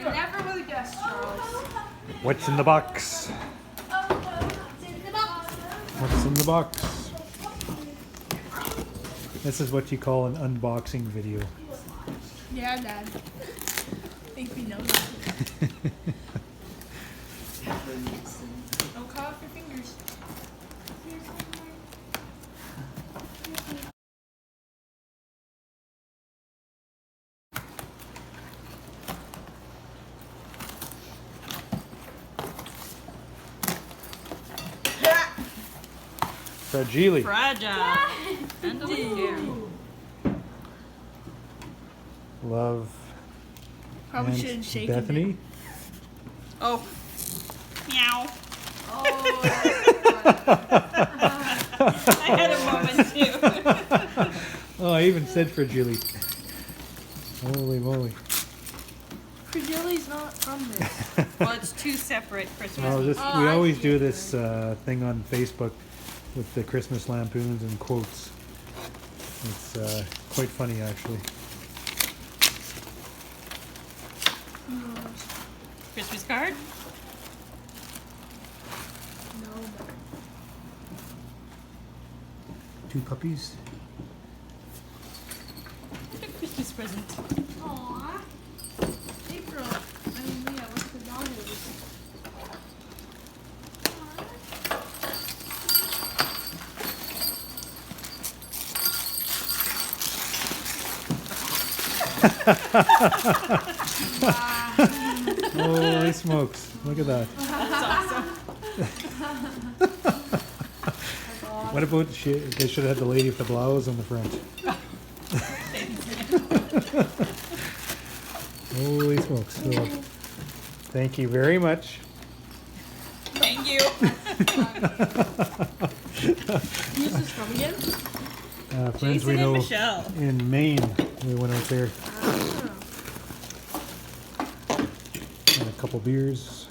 I never would have guessed, Charles. What's in the box? What's in the box? This is what you call an unboxing video. Yeah, Dad. I think we know that. Don't cut off your fingers. Fragile. Fragile. And over here. Love. Probably and shouldn't shake Bethany. it. Oh. Meow. Oh, I had a moment too. Oh, I even said Fragile. Holy moly. Fragili's not from this. Well, it's two separate Christmas. Well, movies. Oh, we I always see. do this thing on Facebook with the Christmas lampoons and quotes. It's quite funny, actually. Christmas card. No. Two puppies. A Christmas present. Aww. April. I mean, Leah, what's the dog is? Holy smokes. Look at that. That's awesome. What about they should have had the lady with the blouse on the front. Holy smokes. Well, thank you very much. Thank you. Who's this from again? Friends Jason we and know Michelle. in Maine. We went out there. Ah. And a couple beers.